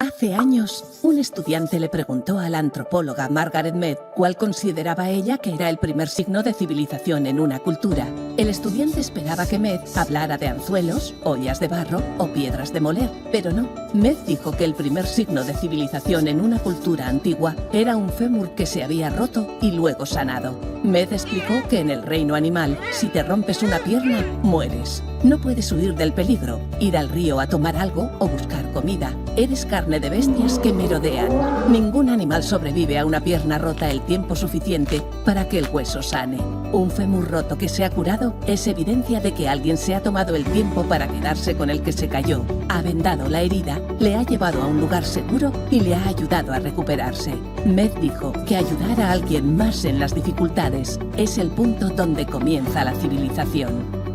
Hace años, un estudiante le preguntó a la antropóloga Margaret Mead cuál consideraba ella que era el primer signo de civilización en una cultura. El estudiante esperaba que Mead hablara de anzuelos, ollas de barro o piedras de moler, pero no. Mead dijo que el primer signo de civilización en una cultura antigua era un fémur que se había roto y luego sanado. Mead explicó que en el reino animal, si te rompes una pierna, mueres. No puedes huir del peligro, ir al río a tomar algo o buscar comida. Eres carne de bestias que merodean. Ningún animal sobrevive a una pierna rota el tiempo suficiente para que el hueso sane. Un fémur roto que se ha curado es evidencia de que alguien se ha tomado el tiempo para quedarse con el que se cayó, ha vendado la herida, le ha llevado a un lugar seguro y le ha ayudado a recuperarse. Mead dijo que ayudar a alguien más en las dificultades es el punto donde comienza la civilización.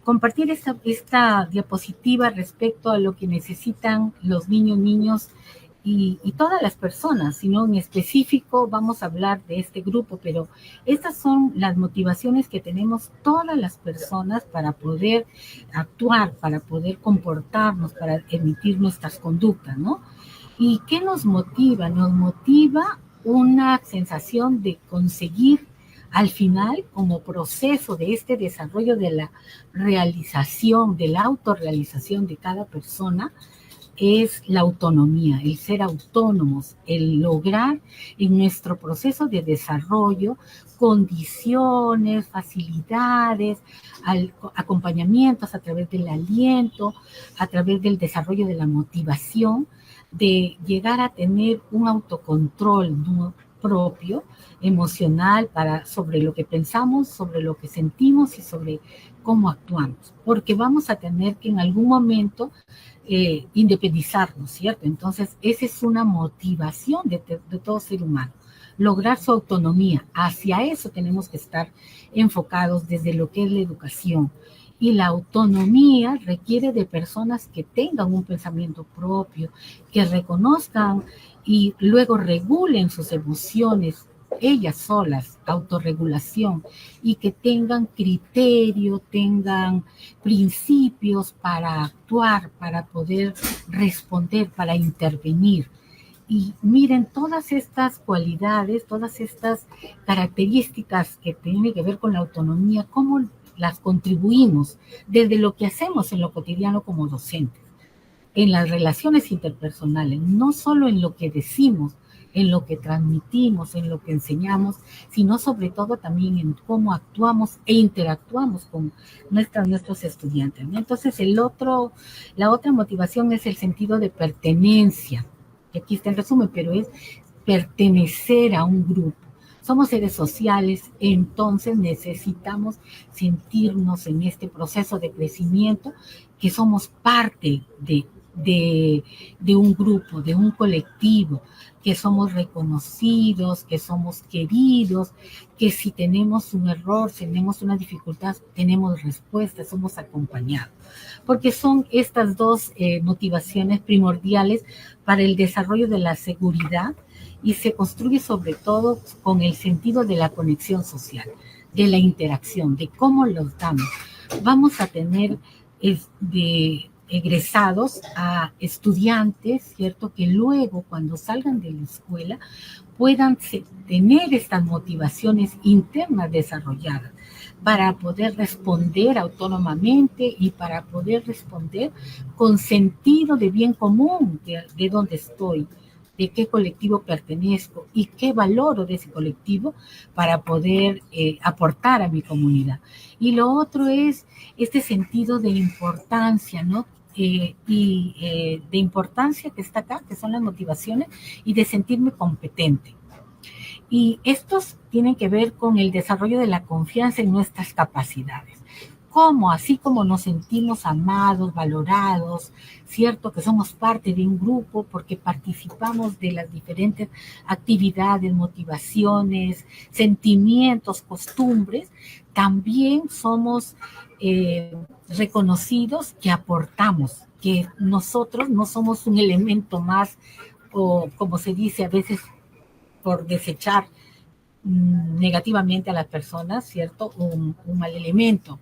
Compartir esta diapositiva respecto a lo que necesitan los niños y todas las personas, sino en específico vamos a hablar de este grupo, pero estas son las motivaciones que tenemos todas las personas para poder actuar, para poder comportarnos, para emitir nuestras conductas, ¿no? ¿Y qué nos motiva? Nos motiva una sensación de conseguir al final, como proceso de este desarrollo de la realización, de la autorrealización de cada persona, es la autonomía, el ser autónomos, el lograr en nuestro proceso de desarrollo condiciones, facilidades, acompañamientos a través del aliento, a través del desarrollo de la motivación, de llegar a tener un autocontrol, ¿no?, propio, emocional, sobre lo que pensamos, sobre lo que sentimos y sobre cómo actuamos, porque vamos a tener que en algún momento independizarnos, ¿cierto? Entonces, esa es una motivación de todo ser humano, lograr su autonomía. Hacia eso tenemos que estar enfocados desde lo que es la educación. Y la autonomía requiere de personas que tengan un pensamiento propio, que reconozcan y luego regulen sus emociones ellas solas, autorregulación, y que tengan criterio, tengan principios para actuar, para poder responder, para intervenir. Y miren, todas estas cualidades, todas estas características que tienen que ver con la autonomía, cómo las contribuimos desde lo que hacemos en lo cotidiano como docentes, en las relaciones interpersonales, no solo en lo que decimos, en lo que transmitimos, en lo que enseñamos, sino sobre todo también en cómo actuamos e interactuamos con nuestros estudiantes, ¿no? Entonces, la otra motivación es el sentido de pertenencia, que aquí está el resumen, pero es pertenecer a un grupo. Somos seres sociales, entonces necesitamos sentirnos en este proceso de crecimiento que somos parte de un grupo, de un colectivo, que somos reconocidos, que somos queridos, que si tenemos un error, si tenemos una dificultad, tenemos respuesta, somos acompañados. Porque son estas dos motivaciones primordiales para el desarrollo de la seguridad y se construye sobre todo con el sentido de la conexión social, de la interacción, de cómo los damos. Vamos a tener egresados a estudiantes, ¿cierto?, que luego cuando salgan de la escuela puedan tener estas motivaciones internas desarrolladas para poder responder autónomamente y para poder responder con sentido de bien común de dónde estoy, de qué colectivo pertenezco y qué valoro de ese colectivo para poder aportar a mi comunidad. Y lo otro es este sentido de importancia, ¿no? De importancia que está acá, que son las motivaciones, y de sentirme competente. Y estos tienen que ver con el desarrollo de la confianza en nuestras capacidades. ¿Cómo? Así como nos sentimos amados, valorados, ¿cierto? Que somos parte de un grupo porque participamos de las diferentes actividades, motivaciones, sentimientos, costumbres, también somos reconocidos que aportamos, que nosotros no somos un elemento más, o como se dice a veces, por desechar negativamente a las personas, ¿cierto? Un mal elemento.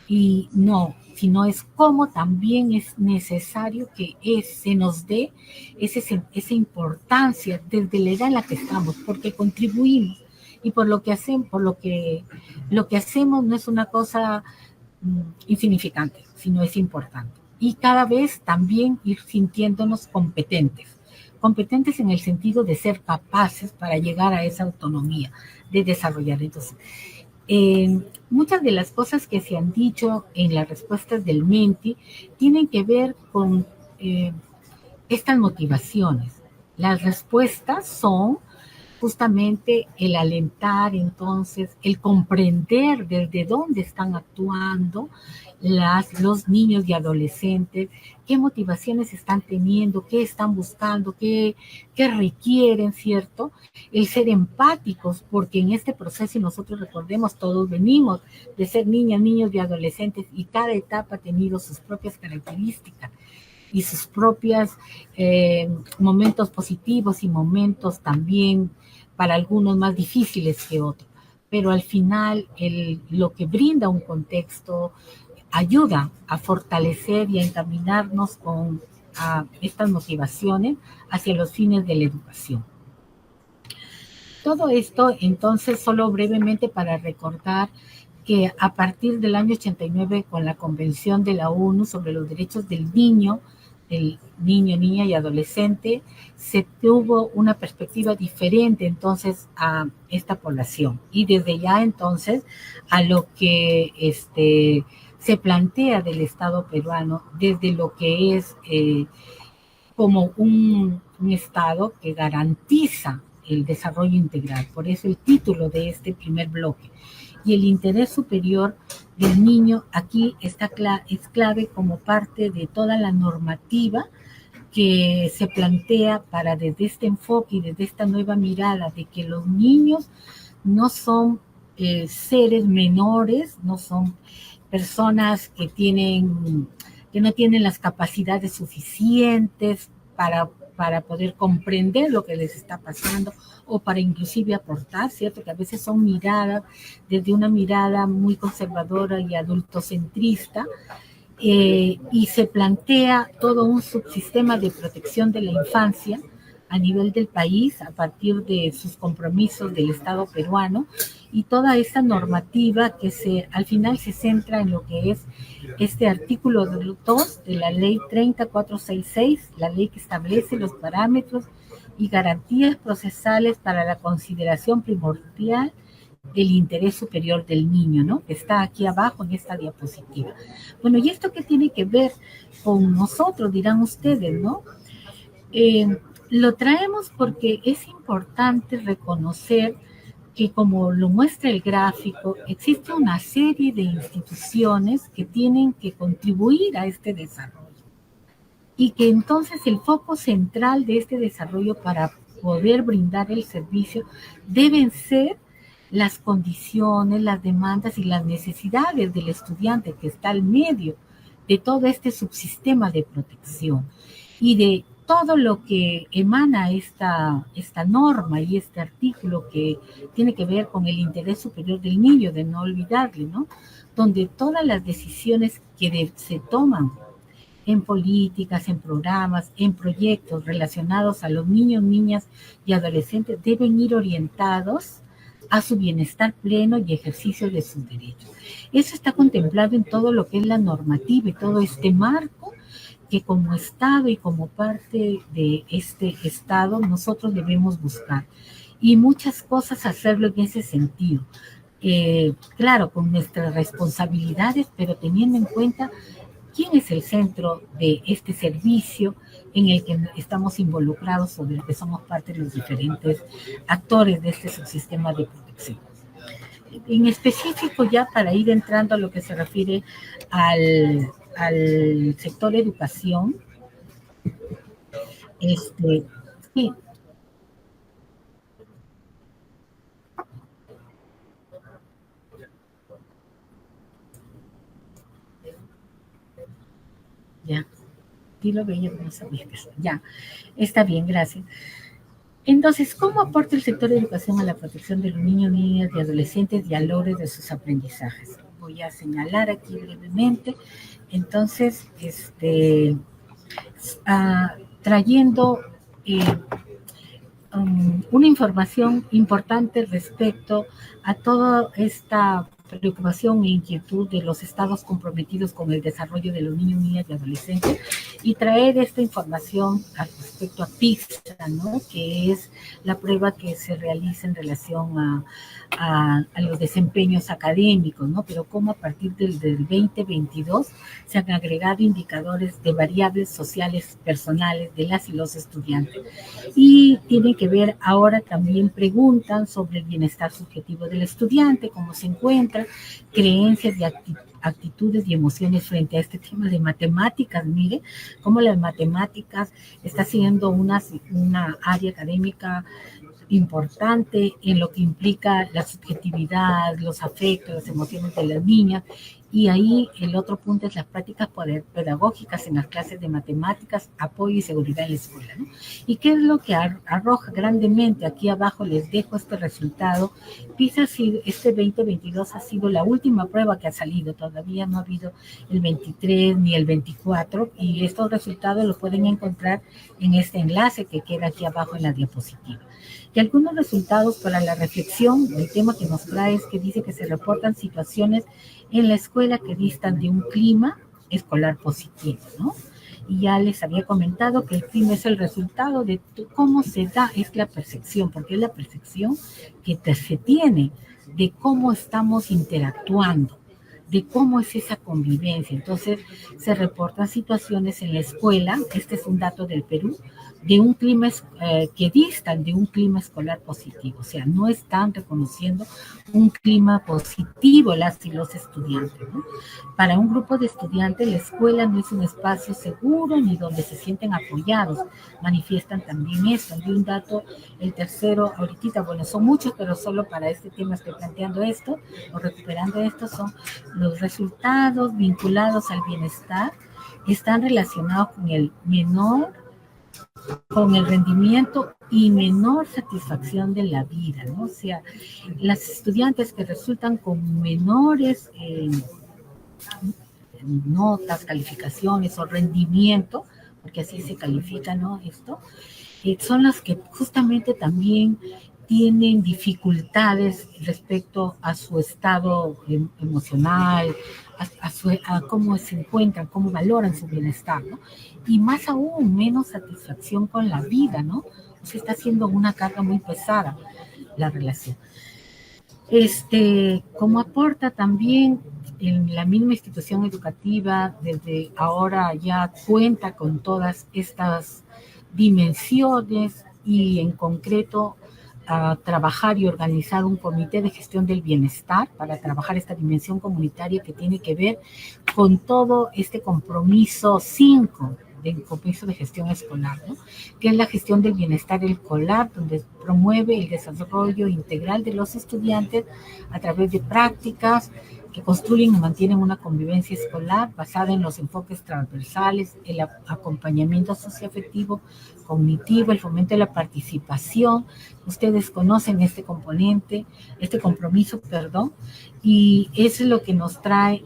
Y no, sino es cómo también es necesario que se nos dé esa importancia desde la edad en la que estamos, porque contribuimos y por lo que hacemos, lo que hacemos no es una cosa insignificante, sino es importante. Y cada vez también ir sintiéndonos competentes en el sentido de ser capaces para llegar a esa autonomía, de desarrollar. Entonces, muchas de las cosas que se han dicho en las respuestas del Menti tienen que ver con estas motivaciones. Las respuestas son justamente el alentar, entonces, el comprender desde dónde están actuando los niños y adolescentes, qué motivaciones están teniendo, qué están buscando, qué requieren, ¿cierto? El ser empáticos, porque en este proceso, y nosotros recordemos, todos venimos de ser niñas, niños y adolescentes, y cada etapa ha tenido sus propias características y sus propios momentos positivos y momentos también para algunos más difíciles que otros. Pero al final lo que brinda un contexto ayuda a fortalecer y a encaminarnos a estas motivaciones hacia los fines de la educación. Todo esto, entonces, solo brevemente para recordar que a partir del año 89, con la Convención de la ONU sobre los Derechos del Niño, niña y adolescente, se tuvo una perspectiva diferente entonces a esta población. Y desde ya entonces a lo que se plantea del Estado peruano, desde lo que es como un Estado que garantiza el desarrollo integral. Por eso el título de este primer bloque. Y el interés superior del niño aquí es clave como parte de toda la normativa que se plantea para desde este enfoque y desde esta nueva mirada de que los niños no son seres menores, no son personas que no tienen las capacidades suficientes para poder comprender lo que les está pasando o para inclusive aportar, ¿cierto? Que a veces son miradas desde una mirada muy conservadora y adultocentrista, y se plantea todo un subsistema de protección de la infancia a nivel del país a partir de sus compromisos del Estado peruano y toda esa normativa que al final se centra en lo que es este artículo 2 de la ley 30466, la ley que establece los parámetros y garantías procesales para la consideración primordial del interés superior del niño, ¿no? Que está aquí abajo en esta diapositiva. Bueno, ¿y esto qué tiene que ver con nosotros? Dirán ustedes, ¿no? Lo traemos porque es importante reconocer que, como lo muestra el gráfico, existe una serie de instituciones que tienen que contribuir a este desarrollo y que entonces el foco central de este desarrollo para poder brindar el servicio deben ser las condiciones, las demandas y las necesidades del estudiante que está al medio de todo este subsistema de protección y de todo lo que emana esta norma y este artículo que tiene que ver con el interés superior del niño, de no olvidarle, ¿no? Donde todas las decisiones que se toman en políticas, en programas, en proyectos relacionados a los niños, niñas y adolescentes deben ir orientados a su bienestar pleno y ejercicio de sus derechos. Eso está contemplado en todo lo que es la normativa y todo este marco que como Estado y como parte de este Estado nosotros debemos buscar. Y muchas cosas hacerlo en ese sentido. Claro, con nuestras responsabilidades, pero teniendo en cuenta quién es el centro de este servicio en el que estamos involucrados o del que somos parte de los diferentes actores de este subsistema de protección. En específico, ya para ir entrando a lo que se refiere al sector educación, sí. Ya, sí lo veía, no sabía que ya, está bien, gracias. Entonces, ¿cómo aporta el sector de educación a la protección de los niños, niñas y adolescentes y al logro de sus aprendizajes? voy a señalar aquí brevemente. Entonces, trayendo una información importante respecto a toda esta preocupación e inquietud de los estados comprometidos con el desarrollo de los niños, niñas y adolescentes, y traer esta información respecto a PISA, ¿no? Que es la prueba que se realiza en relación a los desempeños académicos, ¿no? Pero cómo a partir del 2022 se han agregado indicadores de variables sociales personales de las y los estudiantes. Y tiene que ver, ahora también preguntan sobre el bienestar subjetivo del estudiante, cómo se encuentra, creencias y actitudes y emociones frente a este tema de matemáticas. Mire, cómo las matemáticas está siendo una área académica importante en lo que implica la subjetividad, los afectos, las emociones de las niñas. Y ahí el otro punto es las prácticas pedagógicas en las clases de matemáticas, apoyo y seguridad en la escuela, ¿no? ¿Y qué es lo que arroja grandemente? Aquí abajo les dejo este resultado. PISA, este 2022 ha sido la última prueba que ha salido, todavía no ha habido el 23 ni el 24, y estos resultados los pueden encontrar en este enlace que queda aquí abajo en la diapositiva. Y algunos resultados para la reflexión, el tema que nos trae es que dice que se reportan situaciones en la escuela que distan de un clima escolar positivo, ¿no? Y ya les había comentado que el clima es el resultado de cómo se da, es la percepción, porque es la percepción que se tiene de cómo estamos interactuando, de cómo es esa convivencia. Entonces, se reportan situaciones en la escuela, este es un dato del Perú, de un clima que distan de un clima escolar positivo, o sea, no están reconociendo un clima positivo las y los estudiantes, ¿no? Para un grupo de estudiantes, la escuela no es un espacio seguro ni donde se sienten apoyados, manifiestan también eso. Hay un dato, el tercero, ahorita, bueno, son muchos, pero solo para este tema estoy planteando esto, o recuperando esto, son los resultados vinculados al bienestar, están relacionados con el rendimiento y menor satisfacción de la vida, ¿no? O sea, las estudiantes que resultan con menores notas, calificaciones o rendimiento, porque así se califica, ¿no? Esto, son las que justamente también tienen dificultades respecto a su estado emocional, a cómo se encuentran, cómo valoran su bienestar, ¿no? Y más aún, menos satisfacción con la vida, ¿no? O sea, está siendo una carga muy pesada la relación. Como aporta también en la misma institución educativa, desde ahora ya cuenta con todas estas dimensiones y en concreto a trabajar y organizar un comité de gestión del bienestar para trabajar esta dimensión comunitaria que tiene que ver con todo este compromiso 5 del compromiso de gestión escolar, ¿no? Que es la gestión del bienestar escolar, donde promueve el desarrollo integral de los estudiantes a través de prácticas que construyen y mantienen una convivencia escolar basada en los enfoques transversales, el acompañamiento socioafectivo, cognitivo, el fomento de la participación. Ustedes conocen este componente, este compromiso, perdón, y eso es lo que nos trae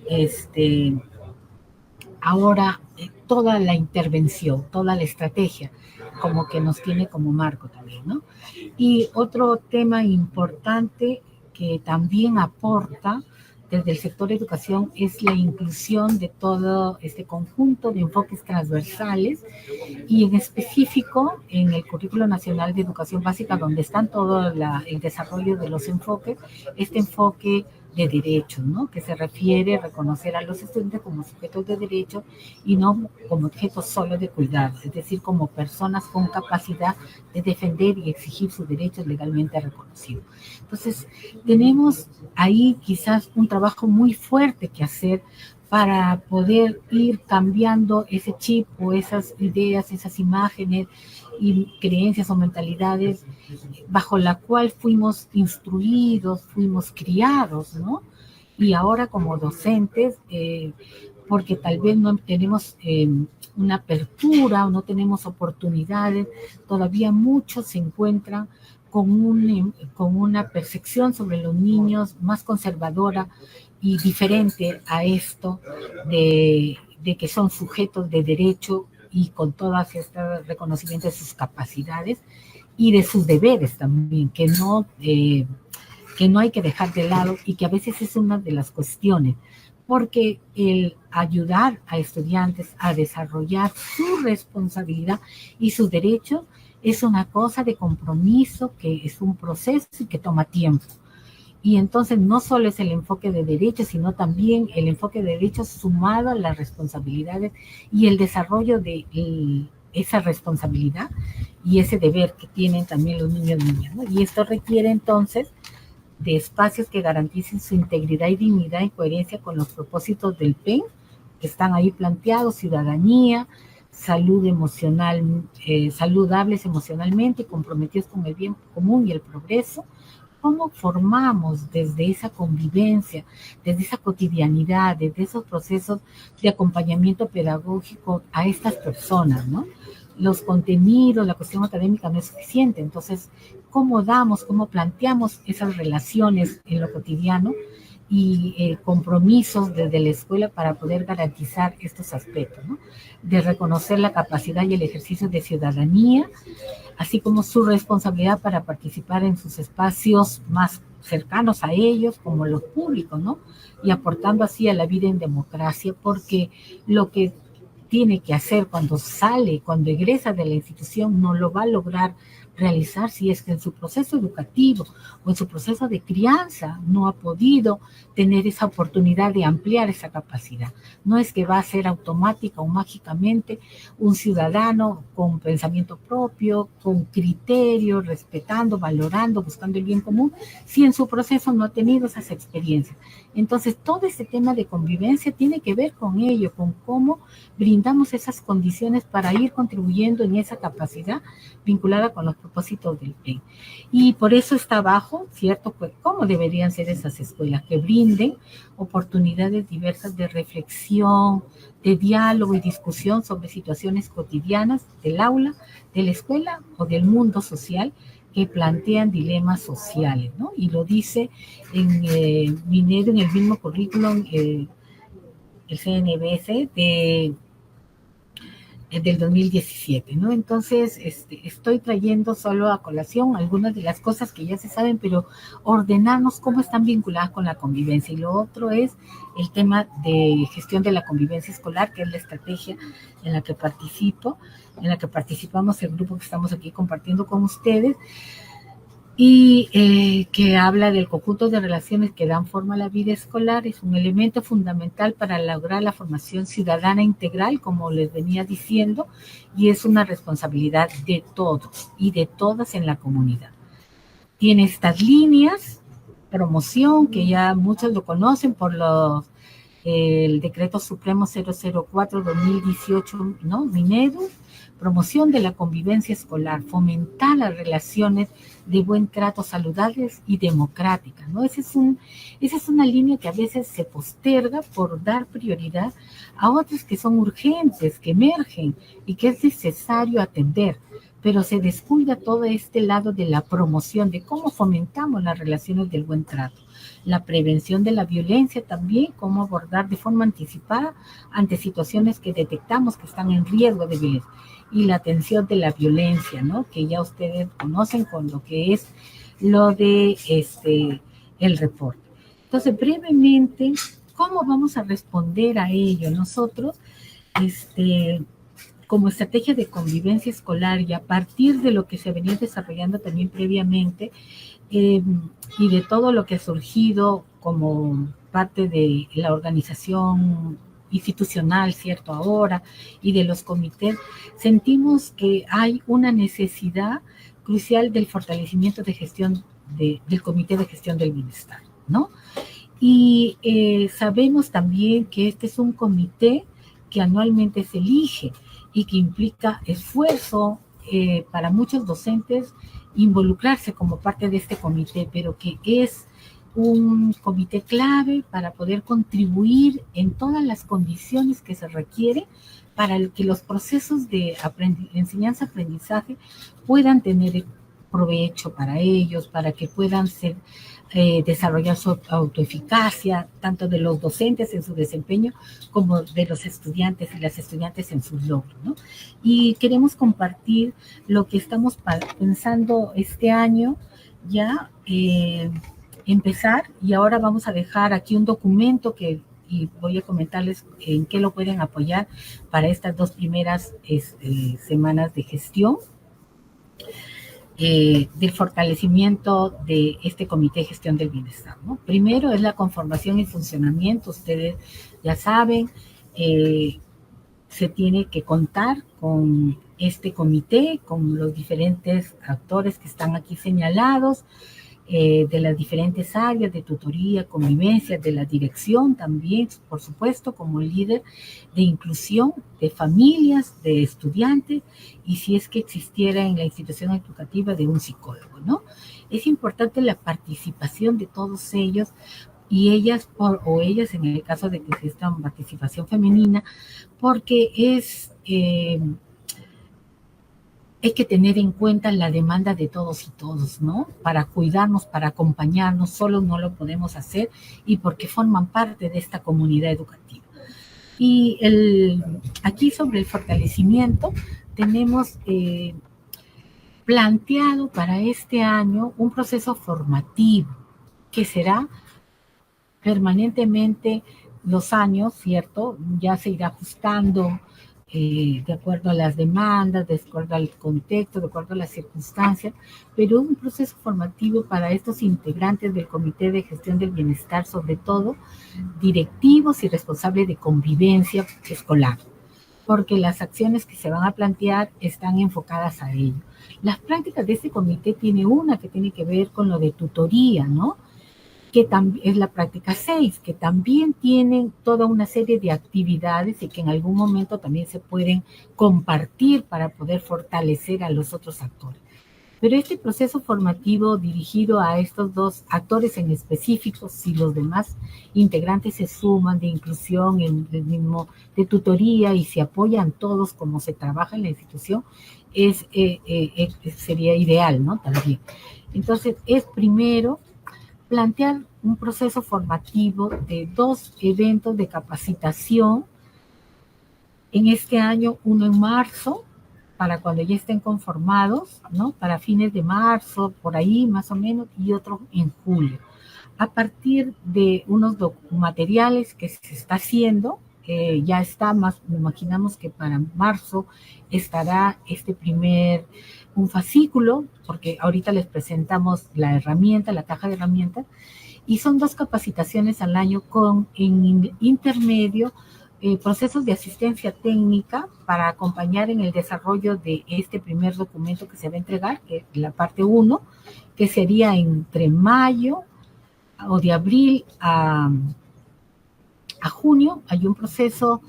ahora toda la intervención, toda la estrategia, como que nos tiene como marco también, ¿no? Y otro tema importante que también aporta desde el sector de educación es la inclusión de todo este conjunto de enfoques transversales y en específico en el Currículo Nacional de Educación Básica, donde están todo el desarrollo de los enfoques, este enfoque de derechos, ¿no? Que se refiere a reconocer a los estudiantes como sujetos de derecho y no como objetos solo de cuidado, es decir, como personas con capacidad de defender y exigir sus derechos legalmente reconocidos. Entonces, tenemos ahí quizás un trabajo muy fuerte que hacer para poder ir cambiando ese chip o esas ideas, esas imágenes y creencias o mentalidades bajo la cual fuimos instruidos, fuimos criados, ¿no? Y ahora como docentes, porque tal vez no tenemos una apertura o no tenemos oportunidades, todavía muchos se encuentran con una percepción sobre los niños más conservadora y diferente a esto de que son sujetos de derecho y con todas estas reconocimientos de sus capacidades y de sus deberes también, que no hay que dejar de lado y que a veces es una de las cuestiones, porque el ayudar a estudiantes a desarrollar su responsabilidad y sus derechos es una cosa de compromiso, que es un proceso y que toma tiempo. Y entonces no solo es el enfoque de derechos, sino también el enfoque de derechos sumado a las responsabilidades y el desarrollo de esa responsabilidad y ese deber que tienen también los niños y niñas, ¿no? Y esto requiere entonces de espacios que garanticen su integridad y dignidad en coherencia con los propósitos del PEN, que están ahí planteados: ciudadanía, salud emocional, saludables emocionalmente, comprometidos con el bien común y el progreso. ¿Cómo formamos desde esa convivencia, desde esa cotidianidad, desde esos procesos de acompañamiento pedagógico a estas personas, ¿no? Los contenidos, la cuestión académica no es suficiente. Entonces, ¿cómo cómo planteamos esas relaciones en lo cotidiano y compromisos desde la escuela para poder garantizar estos aspectos, ¿no? De reconocer la capacidad y el ejercicio de ciudadanía, así como su responsabilidad para participar en sus espacios más cercanos a ellos, como los públicos, ¿no? Y aportando así a la vida en democracia, porque lo que tiene que hacer cuando egresa de la institución, no lo va a lograr realizar si es que en su proceso educativo o en su proceso de crianza no ha podido tener esa oportunidad de ampliar esa capacidad. No es que va a ser automática o mágicamente un ciudadano con pensamiento propio, con criterio, respetando, valorando, buscando el bien común, si en su proceso no ha tenido esas experiencias. Entonces, todo este tema de convivencia tiene que ver con ello, con cómo brindamos esas condiciones para ir contribuyendo en esa capacidad vinculada con los propósitos del PEN. Y por eso está abajo, ¿cierto? Pues, ¿cómo deberían ser esas escuelas? Que brinden oportunidades diversas de reflexión, de diálogo y discusión sobre situaciones cotidianas del aula, de la escuela o del mundo social, que plantean dilemas sociales, ¿no? Y lo dice en Minedo, en el mismo currículum, el CNBS del 2017, ¿no? Entonces, estoy trayendo solo a colación algunas de las cosas que ya se saben, pero ordenarnos cómo están vinculadas con la convivencia. Y lo otro es el tema de gestión de la convivencia escolar, que es la estrategia en la que participamos el grupo que estamos aquí compartiendo con ustedes, y que habla del conjunto de relaciones que dan forma a la vida escolar. Es un elemento fundamental para lograr la formación ciudadana integral, como les venía diciendo, y es una responsabilidad de todos y de todas en la comunidad. Tiene estas líneas: promoción, que ya muchos lo conocen por el Decreto Supremo 004-2018, ¿no? Minedu. Promoción de la convivencia escolar, fomentar las relaciones de buen trato saludables y democráticas, ¿no? Esa es una línea que a veces se posterga por dar prioridad a otras que son urgentes, que emergen y que es necesario atender, pero se descuida todo este lado de la promoción, de cómo fomentamos las relaciones del buen trato. La prevención de la violencia también, cómo abordar de forma anticipada ante situaciones que detectamos que están en riesgo de violencia. Y la atención de la violencia, ¿no? Que ya ustedes conocen con lo que es lo de el reporte. Entonces, brevemente, ¿cómo vamos a responder a ello? Nosotros, como estrategia de convivencia escolar, y a partir de lo que se venía desarrollando también previamente, y de todo lo que ha surgido como parte de la organización institucional, ¿cierto? Ahora, y de los comités, sentimos que hay una necesidad crucial del fortalecimiento de gestión del Comité de Gestión del Bienestar, ¿no? Y sabemos también que este es un comité que anualmente se elige y que implica esfuerzo para muchos docentes involucrarse como parte de este comité, pero que es un comité clave para poder contribuir en todas las condiciones que se requiere para que los procesos de enseñanza-aprendizaje puedan tener provecho para ellos, para que puedan ser desarrollar su autoeficacia, tanto de los docentes en su desempeño como de los estudiantes y las estudiantes en sus logros, ¿no? Y queremos compartir lo que estamos pensando este año ya empezar, y ahora vamos a dejar aquí un documento y voy a comentarles en qué lo pueden apoyar para estas 2 primeras semanas de gestión. Del fortalecimiento de este Comité de Gestión del Bienestar, ¿no? Primero es la conformación y funcionamiento. Ustedes ya saben, se tiene que contar con este comité, con los diferentes actores que están aquí señalados, de las diferentes áreas de tutoría, convivencia, de la dirección también, por supuesto, como líder de inclusión de familias, de estudiantes, y si es que existiera en la institución educativa de un psicólogo, ¿no? Es importante la participación de todos ellos y ellas, o ellas en el caso de que exista participación femenina, porque hay que tener en cuenta la demanda de todos y todos, ¿no? Para cuidarnos, para acompañarnos, solo no lo podemos hacer y porque forman parte de esta comunidad educativa. Y aquí sobre el fortalecimiento tenemos planteado para este año un proceso formativo que será permanentemente los años, ¿cierto? Ya se irá ajustando de acuerdo a las demandas, de acuerdo al contexto, de acuerdo a las circunstancias, pero un proceso formativo para estos integrantes del Comité de Gestión del Bienestar, sobre todo directivos y responsables de convivencia escolar, porque las acciones que se van a plantear están enfocadas a ello. Las prácticas de este comité tiene una que tiene que ver con lo de tutoría, ¿no? Que es la práctica 6, que también tienen toda una serie de actividades y que en algún momento también se pueden compartir para poder fortalecer a los otros actores. Pero este proceso formativo dirigido a estos 2 actores en específico, si los demás integrantes se suman de inclusión, en el mismo de tutoría y se apoyan todos como se trabaja en la institución, sería ideal, ¿no? También. Entonces, es primero plantear un proceso formativo de 2 eventos de capacitación en este año, uno en marzo, para cuando ya estén conformados, ¿no? Para fines de marzo, por ahí más o menos, y otro en julio. A partir de unos materiales que se está haciendo, ya está más, me imaginamos que para marzo estará un fascículo, porque ahorita les presentamos la herramienta, la caja de herramientas, y son 2 capacitaciones al año en intermedio, procesos de asistencia técnica para acompañar en el desarrollo de este primer documento que se va a entregar, que es la parte 1, que sería entre mayo o de abril a junio. Hay un proceso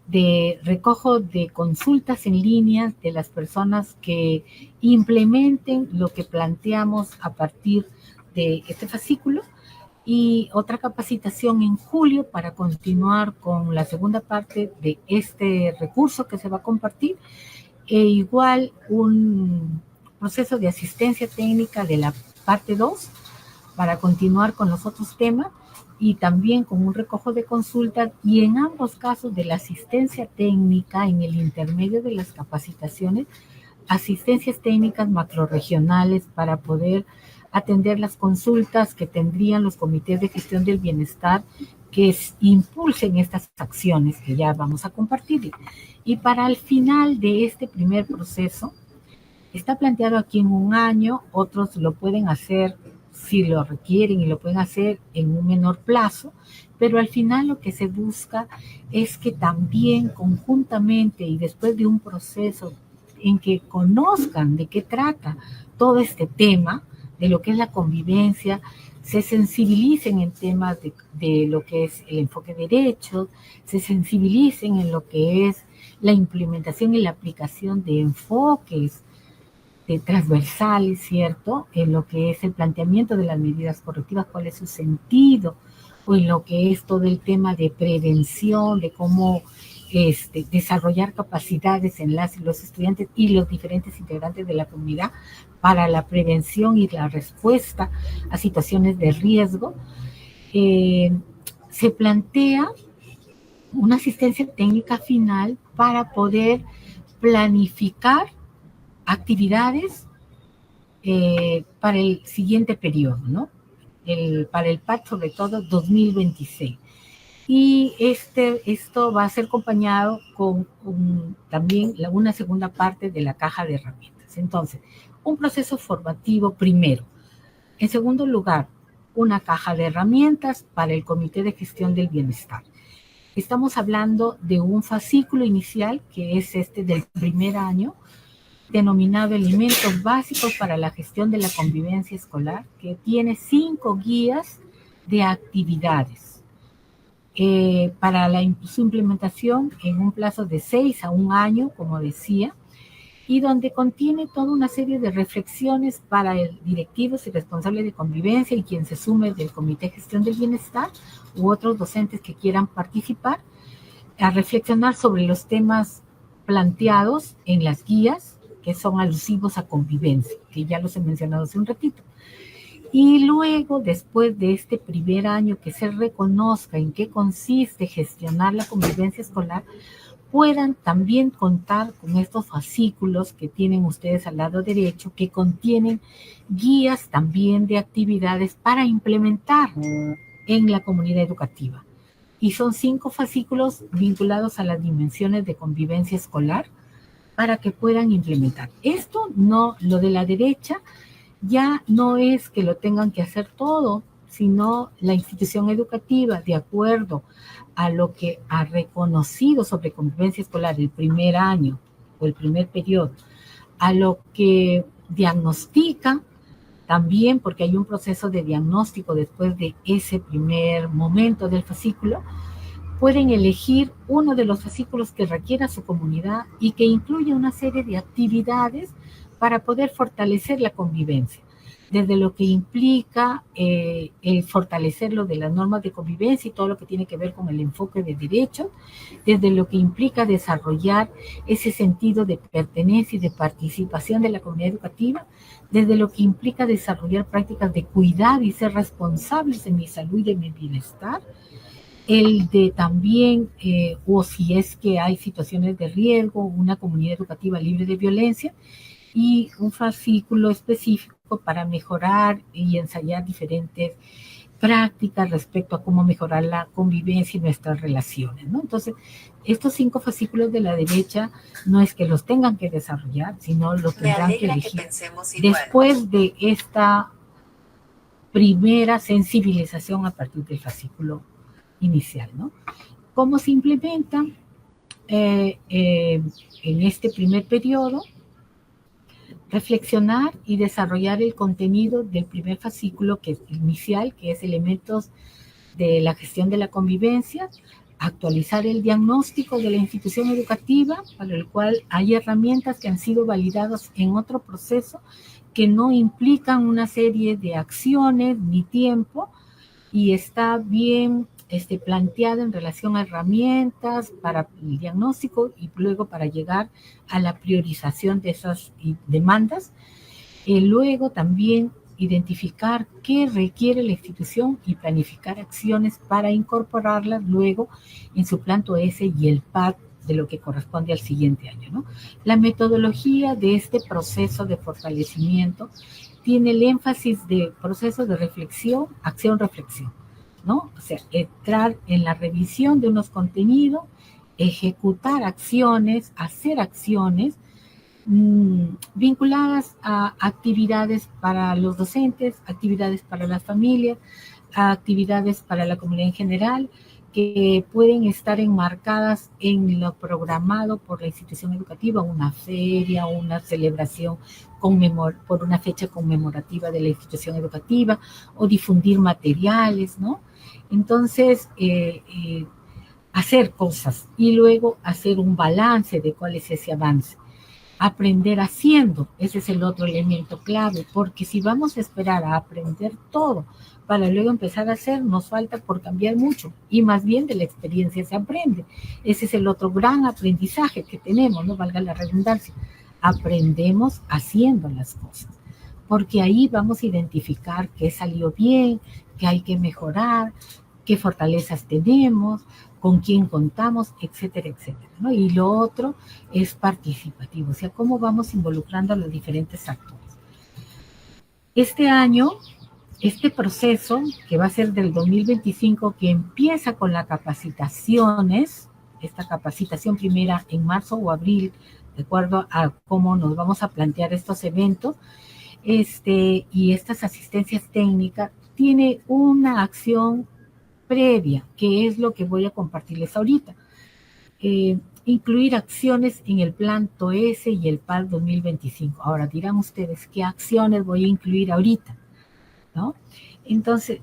de recojo de consultas en línea de las personas que implementen lo que planteamos a partir de este fascículo, y otra capacitación en julio para continuar con la segunda parte de este recurso que se va a compartir, e igual un proceso de asistencia técnica de la parte 2 para continuar con los otros temas, y también con un recojo de consultas, y en ambos casos de la asistencia técnica en el intermedio de las capacitaciones, asistencias técnicas macrorregionales para poder atender las consultas que tendrían los comités de gestión del bienestar que impulsen estas acciones que ya vamos a compartir. Y para el final de este primer proceso, está planteado aquí en un año, otros lo pueden hacer si lo requieren y lo pueden hacer en un menor plazo, pero al final lo que se busca es que también conjuntamente y después de un proceso en que conozcan de qué trata todo este tema, de lo que es la convivencia, se sensibilicen en temas de lo que es el enfoque de derechos, se sensibilicen en lo que es la implementación y la aplicación de enfoques transversales, ¿cierto? En lo que es el planteamiento de las medidas correctivas, cuál es su sentido, o en lo que es todo el tema de prevención, de cómo desarrollar capacidades en los estudiantes y los diferentes integrantes de la comunidad para la prevención y la respuesta a situaciones de riesgo. Se plantea una asistencia técnica final para poder planificar actividades para el siguiente periodo, ¿no? Para el PAD, sobre todo 2026. Y esto va a ser acompañado con también una segunda parte de la caja de herramientas. Entonces, un proceso formativo primero. En segundo lugar, una caja de herramientas para el Comité de Gestión del Bienestar. Estamos hablando de un fascículo inicial, que es del primer año, denominado Elementos Básicos para la Gestión de la Convivencia Escolar, que tiene 5 guías de actividades para su implementación en un plazo de 6 a 1 año, como decía, y donde contiene toda una serie de reflexiones para el directivos y responsables de convivencia y quien se sume del Comité de Gestión del Bienestar u otros docentes que quieran participar, a reflexionar sobre los temas planteados en las guías que son alusivos a convivencia, que ya los he mencionado hace un ratito. Y luego, después de este primer año, que se reconozca en qué consiste gestionar la convivencia escolar, puedan también contar con estos fascículos que tienen ustedes al lado derecho, que contienen guías también de actividades para implementar en la comunidad educativa. Y son 5 fascículos vinculados a las dimensiones de convivencia escolar para que puedan implementar. Esto no, lo de la derecha, ya no es que lo tengan que hacer todo, sino la institución educativa, de acuerdo a lo que ha reconocido sobre convivencia escolar el primer año o el primer periodo, a lo que diagnostica también, porque hay un proceso de diagnóstico después de ese primer momento del fascículo, pueden elegir uno de los fascículos que requiera su comunidad y que incluya una serie de actividades para poder fortalecer la convivencia, desde lo que implica el fortalecerlo de las normas de convivencia y todo lo que tiene que ver con el enfoque de derechos, desde lo que implica desarrollar ese sentido de pertenencia y de participación de la comunidad educativa, desde lo que implica desarrollar prácticas de cuidado y ser responsables de mi salud y de mi bienestar, el de también, o si es que hay situaciones de riesgo, una comunidad educativa libre de violencia, y un fascículo específico para mejorar y ensayar diferentes prácticas respecto a cómo mejorar la convivencia y nuestras relaciones, ¿no? Entonces, estos 5 fascículos de la derecha no es que los tengan que desarrollar, sino los tendrán que elegir después de esta primera sensibilización a partir del fascículo inicial, ¿no? ¿Cómo se implementa en este primer periodo? Reflexionar y desarrollar el contenido del primer fascículo que es inicial, que es elementos de la gestión de la convivencia, actualizar el diagnóstico de la institución educativa, para el cual hay herramientas que han sido validadas en otro proceso que no implican una serie de acciones ni tiempo, y está bien planteada en relación a herramientas para el diagnóstico y luego para llegar a la priorización de esas demandas. Luego también identificar qué requiere la institución y planificar acciones para incorporarlas luego en su plan OS y el PAD de lo que corresponde al siguiente año, ¿no? La metodología de este proceso de fortalecimiento tiene el énfasis de proceso de reflexión, acción-reflexión, ¿no? O sea, entrar en la revisión de unos contenidos, ejecutar acciones, hacer acciones vinculadas a actividades para los docentes, actividades para las familias, actividades para la comunidad en general, que pueden estar enmarcadas en lo programado por la institución educativa, una feria, una celebración por una fecha conmemorativa de la institución educativa, o difundir materiales, ¿no? Entonces, hacer cosas y luego hacer un balance de cuál es ese avance. aprender haciendo. Ese es el otro elemento clave, porque si vamos a esperar a aprender todo para luego empezar a hacer, nos falta por cambiar mucho, y más bien de la experiencia se aprende. Ese es el otro gran aprendizaje que tenemos, no valga la redundancia. Aprendemos haciendo las cosas, porque ahí vamos a identificar qué salió bien, qué hay que mejorar, qué fortalezas tenemos, con quién contamos, etcétera, etcétera, ¿no? Y lo otro es participativo, o sea, cómo vamos involucrando a los diferentes actores. Este año, este proceso, que va a ser del 2025, que empieza con las capacitaciones, esta capacitación primera en marzo o abril, de acuerdo a cómo nos vamos a plantear estos eventos, y estas asistencias técnicas, tiene una acción previa, que es lo que voy a compartirles ahorita. Incluir acciones en el plan TOES y el PAL 2025. Ahora dirán ustedes, ¿qué acciones voy a incluir ahorita? ¿No? Entonces,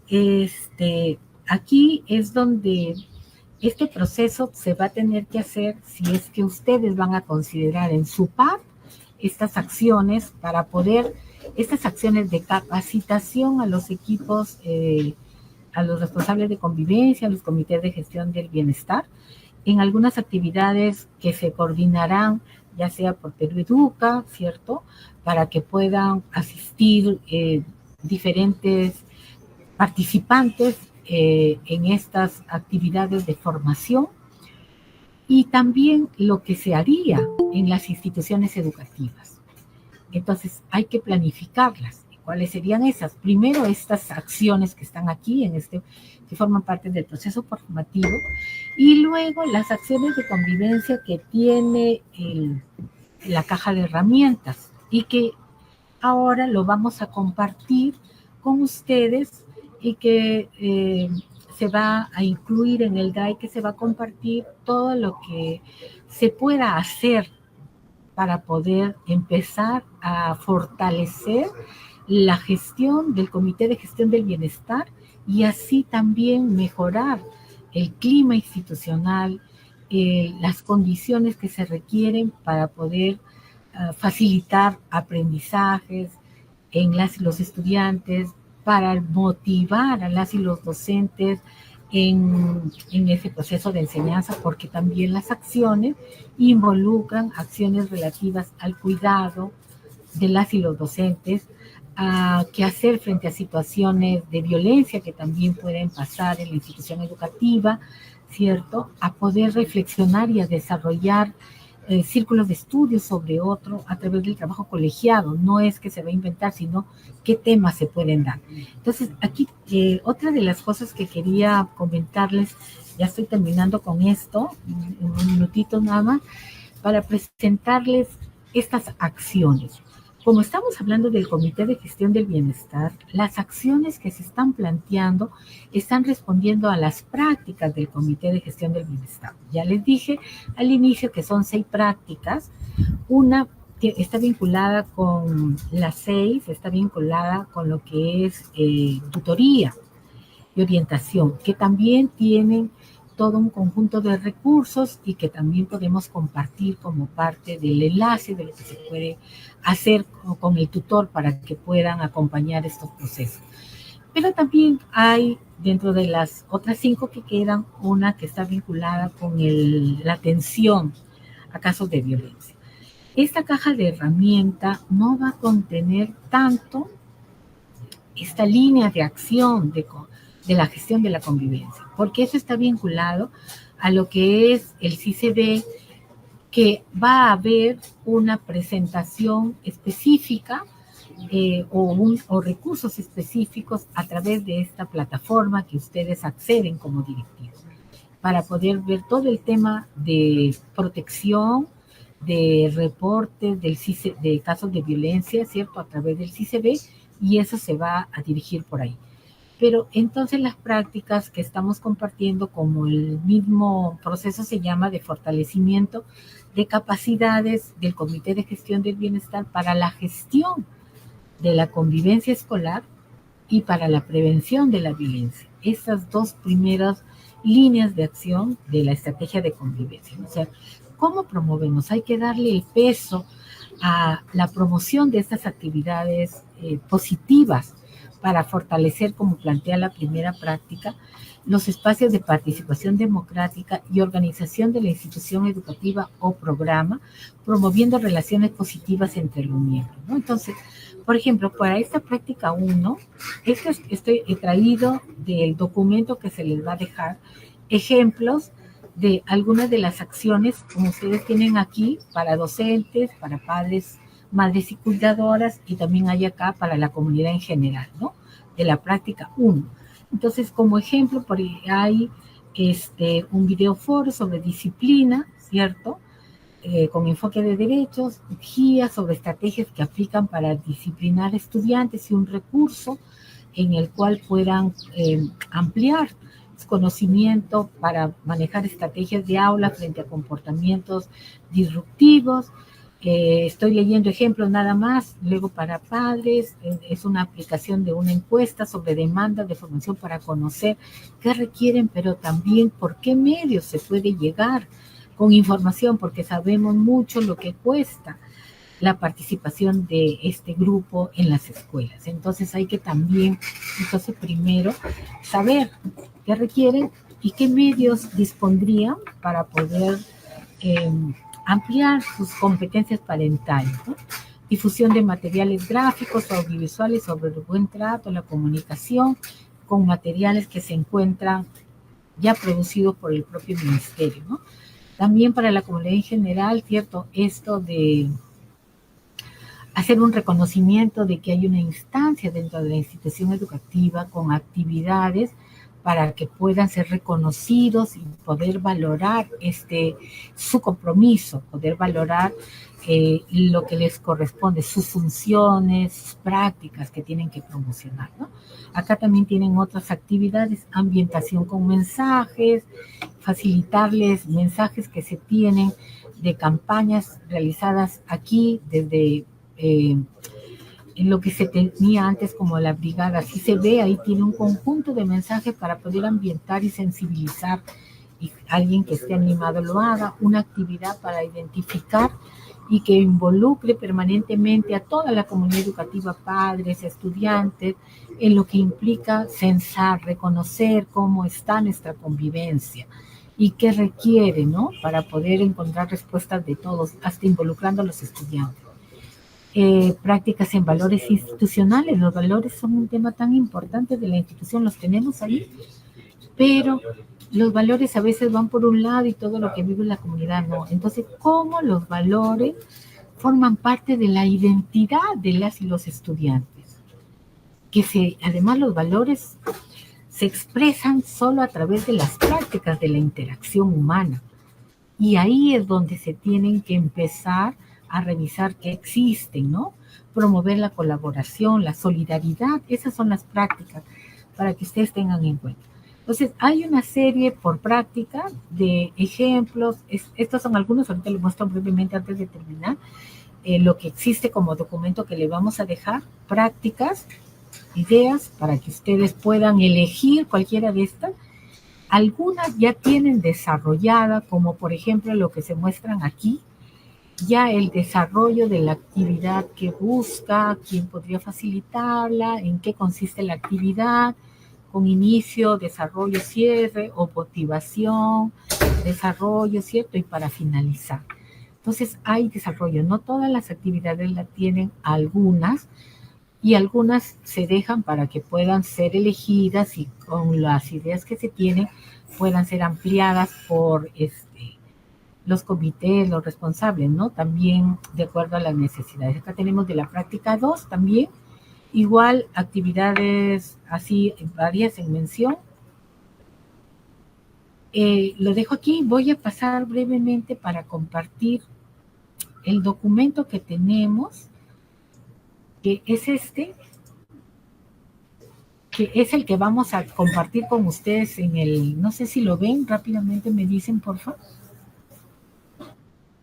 aquí es donde este proceso se va a tener que hacer si es que ustedes van a considerar en su PAL estas acciones para poder, estas acciones de capacitación a los equipos, a los responsables de convivencia, a los comités de gestión del bienestar, en algunas actividades que se coordinarán, ya sea por Perú Educa, ¿cierto? Para que puedan asistir diferentes participantes en estas actividades de formación, y también lo que se haría en las instituciones educativas. Entonces, hay que planificarlas. ¿Cuáles serían esas? Primero, estas acciones que están aquí, que forman parte del proceso formativo, y luego las acciones de convivencia que tiene la caja de herramientas, y que ahora lo vamos a compartir con ustedes, y que se va a incluir en el drive, que se va a compartir todo lo que se pueda hacer para poder empezar a fortalecer la gestión del Comité de Gestión del Bienestar, y así también mejorar el clima institucional, las condiciones que se requieren para poder facilitar aprendizajes en las y los estudiantes, para motivar a las y los docentes en ese proceso de enseñanza, porque también las acciones involucran acciones relativas al cuidado de las y los docentes, a qué hacer frente a situaciones de violencia que también pueden pasar en la institución educativa, ¿cierto? A poder reflexionar y a desarrollar círculos de estudio sobre otro a través del trabajo colegiado. No es que se va a inventar, sino qué temas se pueden dar. Entonces, aquí otra de las cosas que quería comentarles, ya estoy terminando con esto, en un minutito nada más, para presentarles estas acciones. Como estamos hablando del Comité de Gestión del Bienestar, las acciones que se están planteando están respondiendo a las prácticas del Comité de Gestión del Bienestar. Ya les dije al inicio que son 6 prácticas. Una está vinculada con las 6, está vinculada con lo que es tutoría y orientación, que también tienen todo un conjunto de recursos y que también podemos compartir como parte del enlace de lo que se puede hacer con el tutor para que puedan acompañar estos procesos. Pero también hay, dentro de las otras 5 que quedan, una que está vinculada con la atención a casos de violencia. Esta caja de herramientas no va a contener tanto esta línea de acción de la gestión de la convivencia, porque eso está vinculado a lo que es el CICB, que va a haber una presentación específica o recursos específicos a través de esta plataforma que ustedes acceden como directivos, para poder ver todo el tema de protección, de reportes de casos de violencia, ¿cierto?, a través del CICB, y eso se va a dirigir por ahí. Pero entonces las prácticas que estamos compartiendo, como el mismo proceso se llama, de fortalecimiento de capacidades del Comité de Gestión del Bienestar para la gestión de la convivencia escolar y para la prevención de la violencia. Esas 2 primeras líneas de acción de la estrategia de convivencia. O sea, ¿cómo promovemos? Hay que darle el peso a la promoción de estas actividades positivas para fortalecer, como plantea la primera práctica, los espacios de participación democrática y organización de la institución educativa o programa, promoviendo relaciones positivas entre los miembros, ¿no? Entonces, por ejemplo, para esta práctica 1, he traído del documento que se les va a dejar ejemplos de algunas de las acciones, como ustedes tienen aquí, para docentes, para padres, madres y cuidadoras, y también hay acá para la comunidad en general, ¿no? De la práctica 1. Entonces, como ejemplo, por ahí hay un videoforo sobre disciplina, ¿cierto? Con enfoque de derechos, guías sobre estrategias que aplican para disciplinar estudiantes y un recurso en el cual puedan ampliar conocimiento para manejar estrategias de aula frente a comportamientos disruptivos. Estoy leyendo ejemplos nada más. Luego, para padres, es una aplicación de una encuesta sobre demanda de formación para conocer qué requieren, pero también por qué medios se puede llegar con información, porque sabemos mucho lo que cuesta la participación de este grupo en las escuelas. Entonces hay que también, primero, saber qué requieren y qué medios dispondrían para poder ampliar sus competencias parentales, ¿no? Difusión de materiales gráficos o audiovisuales sobre el buen trato, la comunicación, con materiales que se encuentran ya producidos por el propio ministerio, ¿no? También para la comunidad en general, ¿cierto? Esto de hacer un reconocimiento de que hay una instancia dentro de la institución educativa con actividades para que puedan ser reconocidos y poder valorar su compromiso, poder valorar lo que les corresponde, sus funciones, sus prácticas que tienen que promocionar, ¿no? Acá también tienen otras actividades, ambientación con mensajes, facilitarles mensajes que se tienen de campañas realizadas aquí desde en lo que se tenía antes como la brigada. Así se ve, ahí tiene un conjunto de mensajes para poder ambientar y sensibilizar, y alguien que esté animado lo haga, una actividad para identificar y que involucre permanentemente a toda la comunidad educativa, padres, estudiantes, en lo que implica censar, reconocer cómo está nuestra convivencia y qué requiere, ¿no? Para poder encontrar respuestas de todos, hasta involucrando a los estudiantes. Prácticas en valores institucionales. Los valores son un tema tan importante de la institución, los tenemos ahí, pero los valores a veces van por un lado y todo lo que vive la comunidad no. Entonces, ¿cómo los valores forman parte de la identidad de las y los estudiantes? Además, los valores se expresan solo a través de las prácticas de la interacción humana. Y ahí es donde se tienen que empezar a revisar qué existen, ¿no? Promover la colaboración, la solidaridad, esas son las prácticas para que ustedes tengan en cuenta. Entonces, hay una serie por práctica de ejemplos. Estos son algunos, ahorita les muestro brevemente antes de terminar, lo que existe como documento que le vamos a dejar, prácticas, ideas, para que ustedes puedan elegir cualquiera de estas. Algunas ya tienen desarrollada, como por ejemplo lo que se muestran aquí, ya el desarrollo de la actividad que busca, quién podría facilitarla, en qué consiste la actividad, con inicio, desarrollo, cierre, o motivación, desarrollo, ¿cierto? Y para finalizar. Entonces hay desarrollo, no todas las actividades la tienen, algunas, y algunas se dejan para que puedan ser elegidas y con las ideas que se tienen puedan ser ampliadas por los comités, los responsables, ¿no? También de acuerdo a las necesidades. Acá tenemos de la práctica 2 también, igual actividades así varias en mención. Lo dejo aquí, voy a pasar brevemente para compartir el documento que tenemos, que es que es el que vamos a compartir con ustedes en el, no sé si lo ven, rápidamente me dicen, por favor.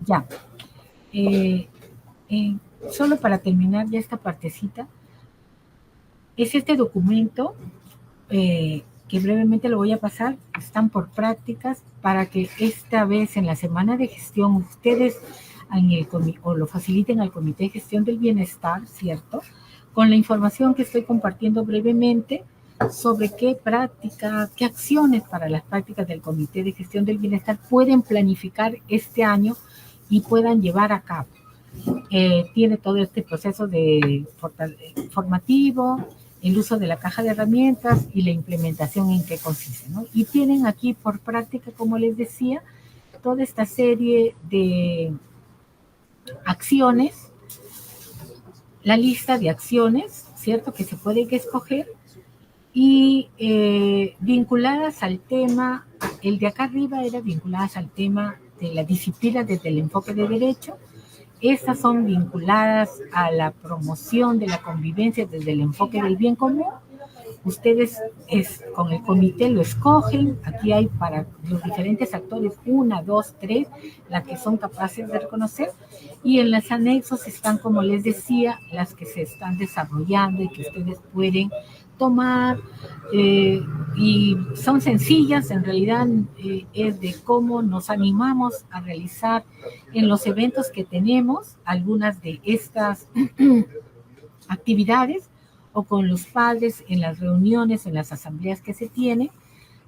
Ya. Solo para terminar ya esta partecita, es este documento que brevemente lo voy a pasar, están por prácticas, para que esta vez en la semana de gestión ustedes o lo faciliten al Comité de Gestión del Bienestar, ¿cierto? Con la información que estoy compartiendo brevemente sobre qué prácticas, qué acciones para las prácticas del Comité de Gestión del Bienestar pueden planificar este año y puedan llevar a cabo. Tiene todo este proceso de formativo, el uso de la caja de herramientas y la implementación en qué consiste, ¿no? Y tienen aquí por práctica, como les decía, toda esta serie de acciones, la lista de acciones, ¿cierto?, que se pueden escoger y vinculadas al tema, el de acá arriba era vinculadas al tema de la disciplina desde el enfoque de derecho. Estas son vinculadas a la promoción de la convivencia desde el enfoque del bien común. Ustedes con el comité lo escogen. Aquí hay para los diferentes actores 1, 2, 3, las que son capaces de reconocer. Y en los anexos están, como les decía, las que se están desarrollando y que ustedes pueden tomar. Y son sencillas, en realidad es de cómo nos animamos a realizar en los eventos que tenemos algunas de estas actividades, o con los padres en las reuniones, en las asambleas que se tienen,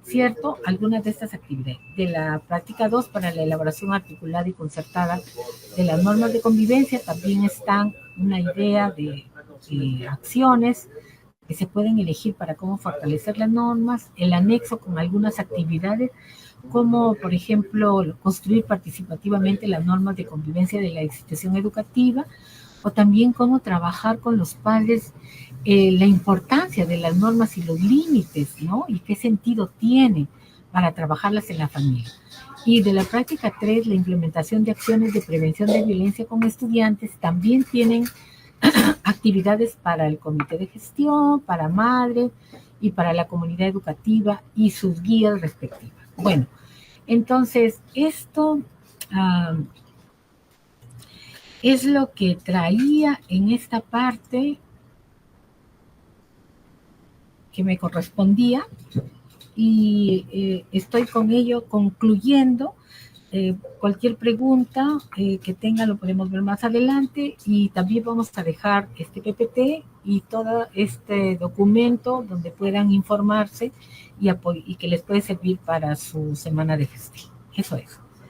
¿cierto? Algunas de estas actividades. De la práctica 2 para la elaboración articulada y concertada de las normas de convivencia también están una idea de acciones que se pueden elegir para cómo fortalecer las normas, el anexo con algunas actividades, como por ejemplo construir participativamente las normas de convivencia de la institución educativa, o también cómo trabajar con los padres la importancia de las normas y los límites, ¿no? Y qué sentido tiene para trabajarlas en la familia. Y de la práctica 3, la implementación de acciones de prevención de violencia con estudiantes, también tienen actividades para el comité de gestión, para madres y para la comunidad educativa y sus guías respectivas. Bueno, entonces esto es lo que traía en esta parte que me correspondía y estoy con ello concluyendo. Cualquier pregunta que tengan lo podemos ver más adelante, y también vamos a dejar este PPT y todo este documento donde puedan informarse y que les puede servir para su semana de gestión. Eso es.